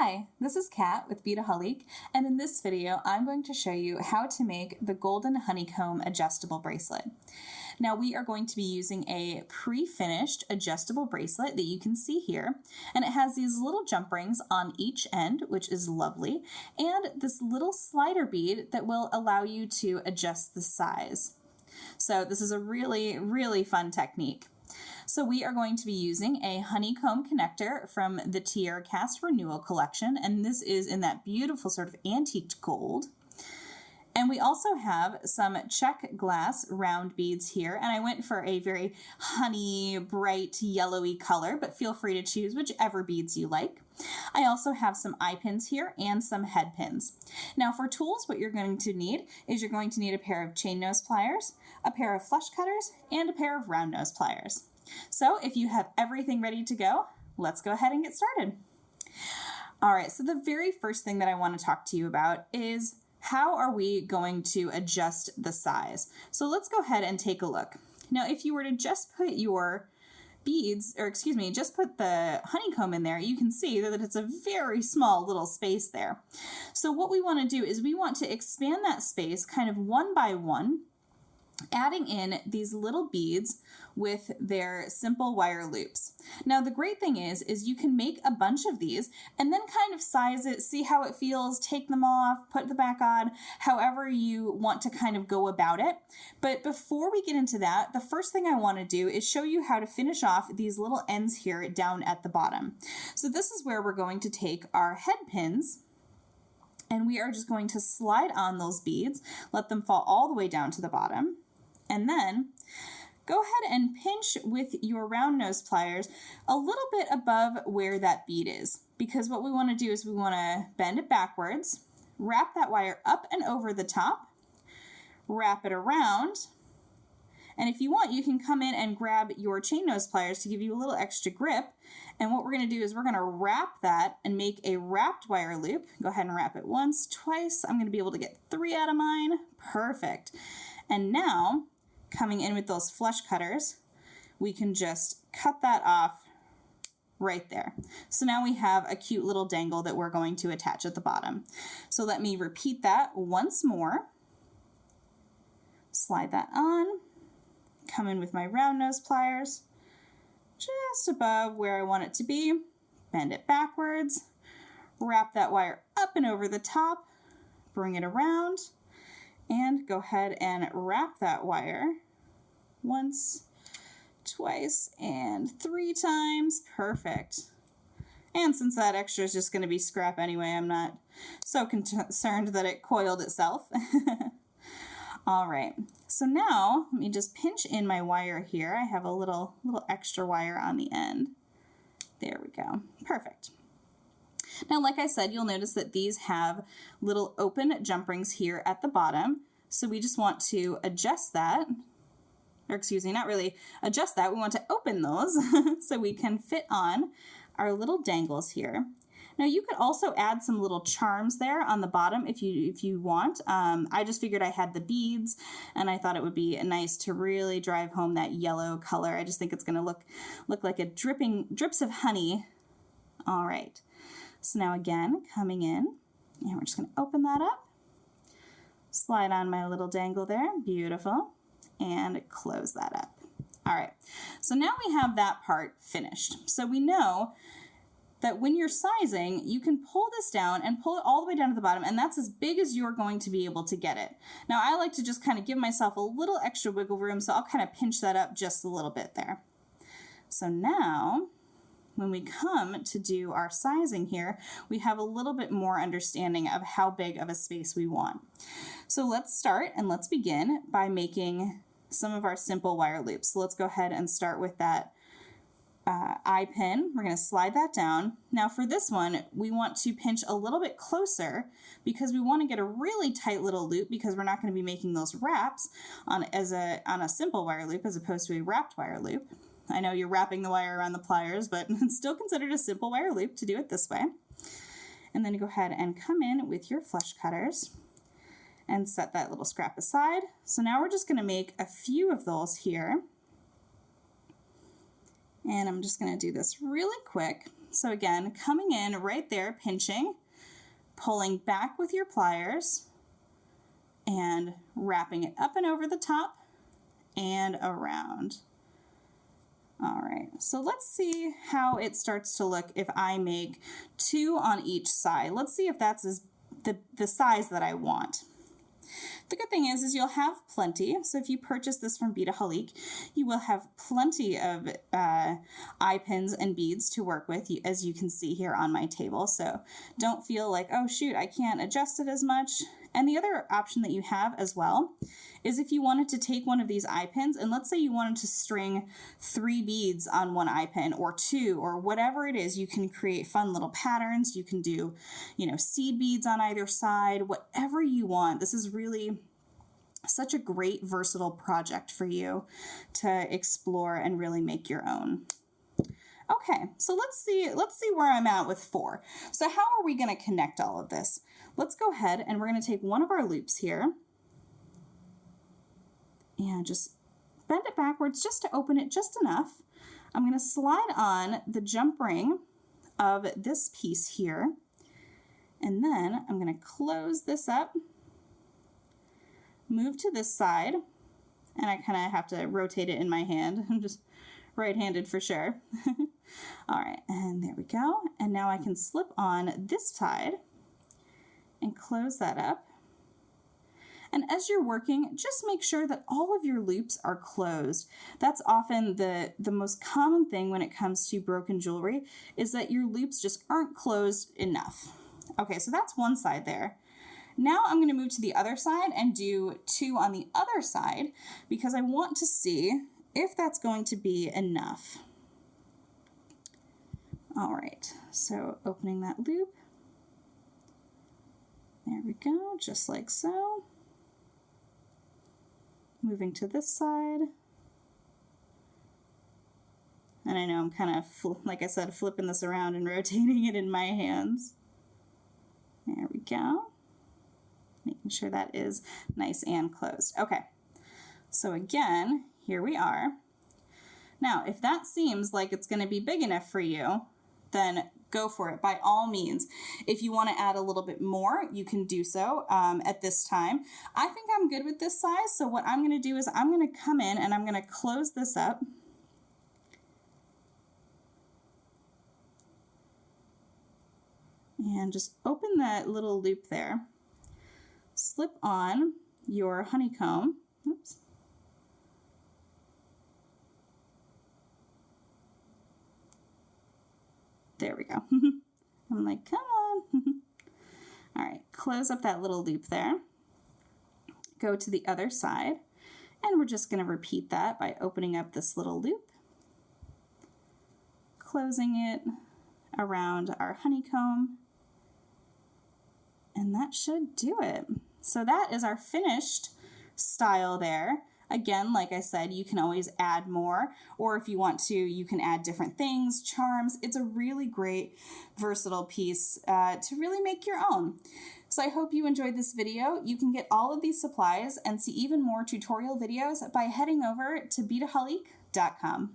Hi, this is Kat with Beadaholique, and in this video I'm going to show you how to make the golden honeycomb adjustable bracelet. Now we are going to be using a pre-finished adjustable bracelet that you can see here, and it has these little jump rings on each end, which is lovely, and this little slider bead that will allow you to adjust the size. So this is a really fun technique. So we are going to be using a honeycomb connector from the TierraCast renewal collection, and this is in that beautiful sort of antique gold. And we also have some Czech glass round beads here, and I went for a very honey, bright, yellowy color, but feel free to choose whichever beads you like. I also have some eye pins here and some head pins. Now for tools, what you're going to need is you're going to need a pair of chain nose pliers, a pair of flush cutters, and a pair of round nose pliers. So if you have everything ready to go, let's go ahead and get started. All right, so the very first thing that I want to talk to you about is how are we going to adjust the size? So let's go ahead and take a look. Now, if you were to just put your beads, just put the honeycomb in there, you can see that it's a very small little space there. So what we want to do is we want to expand that space kind of one by one, adding in these little beads with their simple wire loops. Now the great thing is you can make a bunch of these and then kind of size it, see how it feels, take them off, put them back on, however you want to kind of go about it. But before we get into that, the first thing I want to do is show you how to finish off these little ends here down at the bottom. So this is where we're going to take our head pins, and we are just going to slide on those beads, let them fall all the way down to the bottom, and then go ahead and pinch with your round nose pliers a little bit above where that bead is, because what we want to do is we want to bend it backwards, wrap that wire up and over the top, wrap it around, and if you want, you can come in and grab your chain nose pliers to give you a little extra grip. And what we're going to do is we're going to wrap that and make a wrapped wire loop. Go ahead and wrap it once, twice. I'm going to be able to get 3 out of mine. Perfect. And now, coming in with those flush cutters, we can just cut that off right there. So now we have a cute little dangle that we're going to attach at the bottom. So let me repeat that once more. Slide that on, come in with my round nose pliers, just above where I want it to be, bend it backwards, wrap that wire up and over the top, bring it around, and go ahead and wrap that wire once, twice, and 3 times. Perfect. And since that extra is just going to be scrap anyway, I'm not so concerned that it coiled itself. All right, so now let me just pinch in my wire here. I have a little extra wire on the end. There we go. Perfect. Now, like I said, you'll notice that these have little open jump rings here at the bottom. So we just want to adjust that, or not really adjust that. We want to open those so we can fit on our little dangles here. Now you could also add some little charms there on the bottom if you want. I just figured I had the beads and I thought it would be nice to really drive home that yellow color. I just think it's going to look like a drips of honey. All right. So now again, coming in, and we're just going to open that up, slide on my little dangle there, beautiful, and close that up. All right, so now we have that part finished. So we know that when you're sizing, you can pull this down and pull it all the way down to the bottom, and that's as big as you're going to be able to get it. Now, I like to just kind of give myself a little extra wiggle room, so I'll kind of pinch that up just a little bit there. So now, when we come to do our sizing here, we have a little bit more understanding of how big of a space we want. So let's start and let's begin by making some of our simple wire loops. So let's go ahead and start with that eye pin. We're going to slide that down. Now for this one, we want to pinch a little bit closer because we want to get a really tight little loop, because we're not going to be making those wraps on a simple wire loop as opposed to a wrapped wire loop. I know you're wrapping the wire around the pliers, but it's still considered a simple wire loop to do it this way. And then go ahead and come in with your flush cutters and set that little scrap aside. So now we're just going to make a few of those here. And I'm just going to do this really quick. So again, coming in right there, pinching, pulling back with your pliers, and wrapping it up and over the top and around. All right, so let's see how it starts to look if I make 2 on each side. Let's see if that's the size that I want. The good thing is you'll have plenty. So if you purchase this from Beadaholique, you will have plenty of eye pins and beads to work with, as you can see here on my table. So don't feel like, oh shoot, I can't adjust it as much. And the other option that you have as well is if you wanted to take one of these eye pins and let's say you wanted to string 3 beads on one eye pin or 2 or whatever it is, you can create fun little patterns. You can do, seed beads on either side, whatever you want. This is really such a great versatile project for you to explore and really make your own. Okay, so let's see where I'm at with 4. So how are we going to connect all of this? Let's go ahead and we're going to take one of our loops here and just bend it backwards just to open it just enough. I'm going to slide on the jump ring of this piece here, and then I'm going to close this up, move to this side, and I kind of have to rotate it in my hand. I'm just right-handed for sure. All right, and there we go. And now I can slip on this side and close that up. And as you're working, just make sure that all of your loops are closed. That's often the most common thing when it comes to broken jewelry, is that your loops just aren't closed enough. Okay, so that's one side there. Now I'm going to move to the other side and do 2 on the other side because I want to see if that's going to be enough. All right, so opening that loop. There we go, just like so. Moving to this side. And I know I'm kind of, like I said, flipping this around and rotating it in my hands. There we go. Making sure that is nice and closed. Okay, so again, here we are. Now, if that seems like it's going to be big enough for you, then go for it by all means. If you want to add a little bit more, you can do so at this time. I think I'm good with this size, so what I'm going to do is I'm going to come in and I'm going to close this up. And just open that little loop there. Slip on your honeycomb. Oops. There we go. I'm like, come on. All right, close up that little loop there. Go to the other side, and we're just going to repeat that by opening up this little loop, closing it around our honeycomb, and that should do it. So that is our finished style there. Again, like I said, you can always add more, or if you want to, you can add different things, charms. It's a really great, versatile piece to really make your own. So I hope you enjoyed this video. You can get all of these supplies and see even more tutorial videos by heading over to Beadaholique.com.